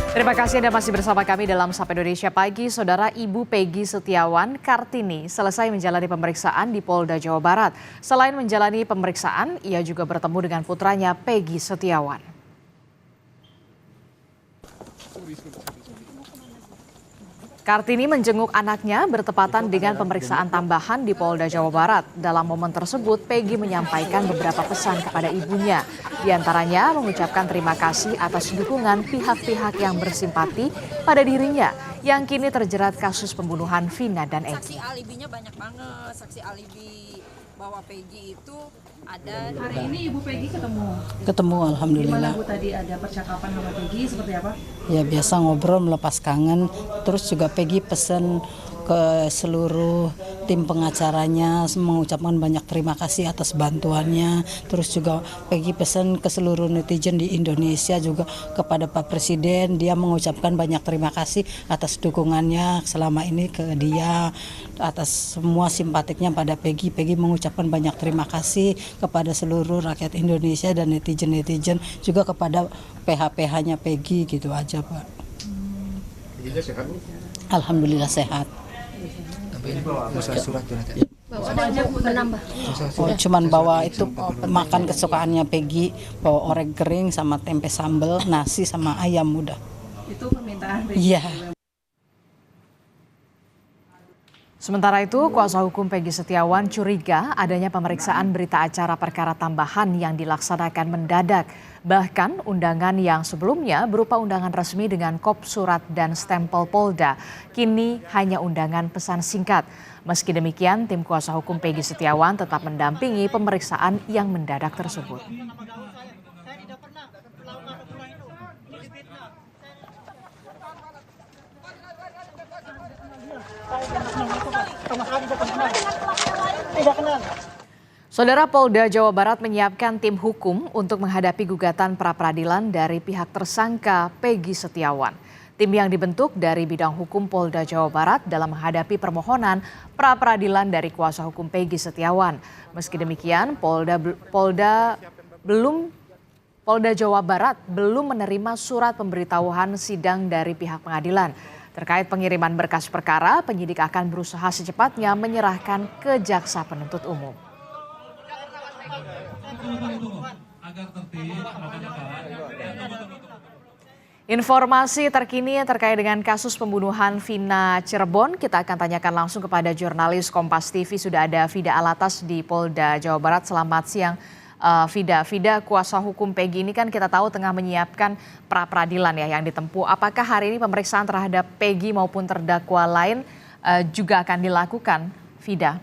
Terima kasih Anda masih bersama kami dalam Sapa Indonesia Pagi. Saudara, Ibu Peggy Setiawan Kartini selesai menjalani pemeriksaan di Polda Jawa Barat. Selain menjalani pemeriksaan, ia juga bertemu dengan putranya Peggy Setiawan. Kartini menjenguk anaknya bertepatan dengan pemeriksaan tambahan di Polda Jawa Barat. Dalam momen tersebut, Peggy menyampaikan beberapa pesan kepada ibunya. Di antaranya mengucapkan terima kasih atas dukungan pihak-pihak yang bersimpati pada dirinya yang kini terjerat kasus pembunuhan Vina dan Eki. Saksi alibinya banyak banget, saksi alibi bahwa Peggy itu ada. Hari ini Ibu Peggy ketemu? Ketemu, alhamdulillah. Gimana Bu tadi ada percakapan sama Peggy, seperti apa? Ya biasa ngobrol melepas kangen, terus juga Peggy pesan ke seluruh tim pengacaranya mengucapkan banyak terima kasih atas bantuannya. Terus juga Peggy pesan ke seluruh netizen di Indonesia juga kepada Pak Presiden, dia mengucapkan banyak terima kasih atas dukungannya selama ini ke dia, atas semua simpatiknya pada Peggy. Peggy mengucapkan banyak terima kasih kepada seluruh rakyat Indonesia dan netizen-netizen, juga kepada PH-PH-nya Peggy, gitu aja Pak. Alhamdulillah sehat. Cuman bawa itu makan kesukaannya Peggy, bawa orek kering sama tempe sambal, nasi sama ayam udah. Itu permintaan Peggy? Iya. Sementara itu, kuasa hukum Peggy Setiawan curiga adanya pemeriksaan berita acara perkara tambahan yang dilaksanakan mendadak. Bahkan undangan yang sebelumnya berupa undangan resmi dengan kop surat dan stempel Polda, kini hanya undangan pesan singkat. Meski demikian, tim kuasa hukum Peggy Setiawan tetap mendampingi pemeriksaan yang mendadak tersebut. Saudara, Polda Jawa Barat menyiapkan tim hukum untuk menghadapi gugatan pra-peradilan dari pihak tersangka Peggy Setiawan. Tim yang dibentuk dari bidang hukum Polda Jawa Barat dalam menghadapi permohonan pra-peradilan dari kuasa hukum Peggy Setiawan. Meski demikian, Polda Jawa Barat belum menerima surat pemberitahuan sidang dari pihak pengadilan. Terkait pengiriman berkas perkara, penyidik akan berusaha secepatnya menyerahkan ke jaksa penuntut umum. Informasi terkini terkait dengan kasus pembunuhan Vina Cirebon, kita akan tanyakan langsung kepada jurnalis Kompas TV. Sudah ada Vida Alatas di Polda Jawa Barat. Selamat siang, Vida, kuasa hukum Peggy ini kan kita tahu tengah menyiapkan pra-peradilan ya yang ditempuh. Apakah hari ini pemeriksaan terhadap Peggy maupun terdakwa lain juga akan dilakukan, Vida?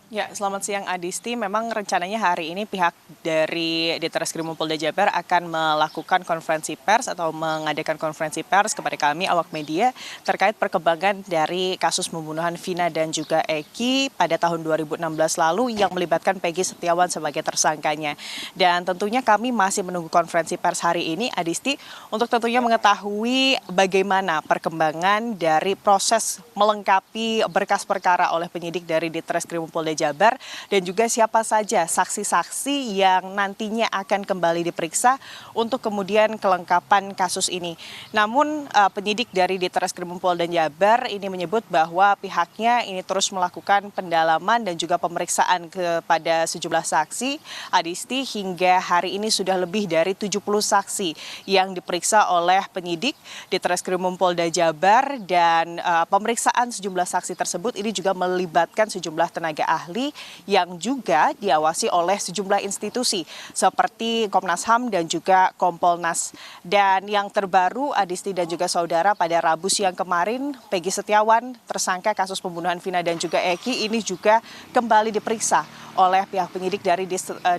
Ya, selamat siang Adisti. Memang rencananya hari ini pihak dari Ditreskrimum Polda Jabar akan melakukan konferensi pers atau mengadakan konferensi pers kepada kami awak media terkait perkembangan dari kasus pembunuhan Vina dan juga Eki pada tahun 2016 lalu yang melibatkan Peggy Setiawan sebagai tersangkanya. Dan tentunya kami masih menunggu konferensi pers hari ini, Adisti, untuk tentunya mengetahui bagaimana perkembangan dari proses melengkapi berkas perkara oleh penyidik dari Ditreskrimum Polda Jabar dan juga siapa saja saksi-saksi yang nantinya akan kembali diperiksa untuk kemudian kelengkapan kasus ini. Namun penyidik dari Ditreskrimum Polda Jabar ini menyebut bahwa pihaknya ini terus melakukan pendalaman dan juga pemeriksaan kepada sejumlah saksi. Adisti, hingga hari ini sudah lebih dari 70 saksi yang diperiksa oleh penyidik Ditreskrimum Polda Jabar dan pemeriksaan sejumlah saksi tersebut ini juga melibatkan sejumlah tenaga ahli yang juga diawasi oleh sejumlah institusi seperti Komnas HAM dan juga Kompolnas. Dan yang terbaru, Adisti dan juga saudara, pada Rabu siang kemarin Peggy Setiawan, tersangka kasus pembunuhan Vina dan juga Eki, ini juga kembali diperiksa oleh pihak penyidik dari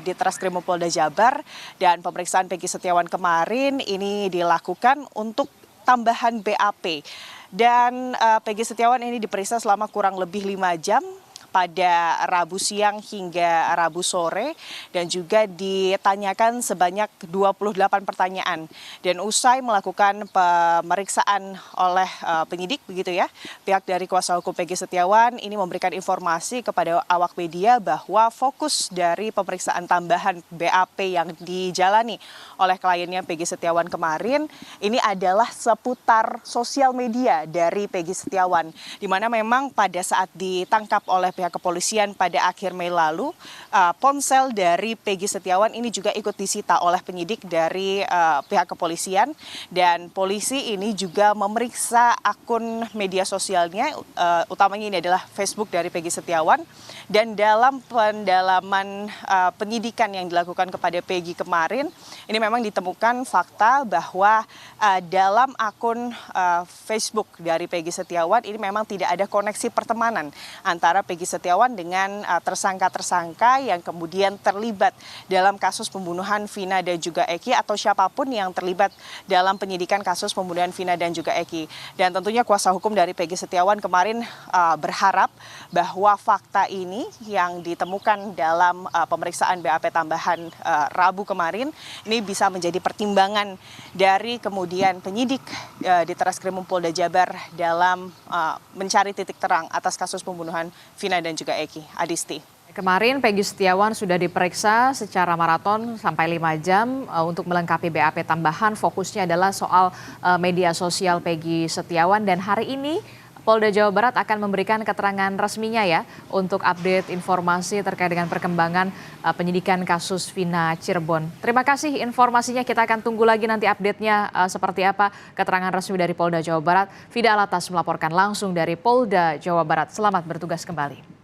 Ditreskrimum Polda Jabar. Dan pemeriksaan Peggy Setiawan kemarin ini dilakukan untuk tambahan BAP. Dan Peggy Setiawan ini diperiksa selama kurang lebih 5 jam. pada Rabu siang hingga Rabu sore dan juga ditanyakan sebanyak 28 pertanyaan. Dan usai melakukan pemeriksaan oleh penyidik begitu ya, pihak dari kuasa hukum Peggy Setiawan ini memberikan informasi kepada awak media bahwa fokus dari pemeriksaan tambahan BAP yang dijalani oleh kliennya Peggy Setiawan kemarin ini adalah seputar sosial media dari Peggy Setiawan, di mana memang pada saat ditangkap oleh pihak kepolisian pada akhir Mei lalu, ponsel dari Peggy Setiawan ini juga ikut disita oleh penyidik dari pihak kepolisian, dan polisi ini juga memeriksa akun media sosialnya, utamanya ini adalah Facebook dari Peggy Setiawan, dan dalam pendalaman penyidikan yang dilakukan kepada Peggy kemarin, ini memang ditemukan fakta bahwa dalam akun Facebook dari Peggy Setiawan ini memang tidak ada koneksi pertemanan antara Peggy Setiawan dengan tersangka-tersangka yang kemudian terlibat dalam kasus pembunuhan Vina dan juga Eki, atau siapapun yang terlibat dalam penyidikan kasus pembunuhan Vina dan juga Eki. Dan tentunya kuasa hukum dari Peggy Setiawan kemarin berharap bahwa fakta ini yang ditemukan dalam pemeriksaan BAP tambahan Rabu kemarin ini bisa menjadi pertimbangan dari kemudian penyidik di Treskrimum Polda Jabar dalam mencari titik terang atas kasus pembunuhan Vina dan juga Eki. Adisti. Kemarin Peggy Setiawan sudah diperiksa secara maraton sampai 5 jam untuk melengkapi BAP tambahan. Fokusnya adalah soal media sosial Peggy Setiawan, dan hari ini Polda Jawa Barat akan memberikan keterangan resminya ya untuk update informasi terkait dengan perkembangan penyidikan kasus Vina Cirebon. Terima kasih informasinya, kita akan tunggu lagi nanti update-nya seperti apa keterangan resmi dari Polda Jawa Barat. Fida Alatas melaporkan langsung dari Polda Jawa Barat. Selamat bertugas kembali.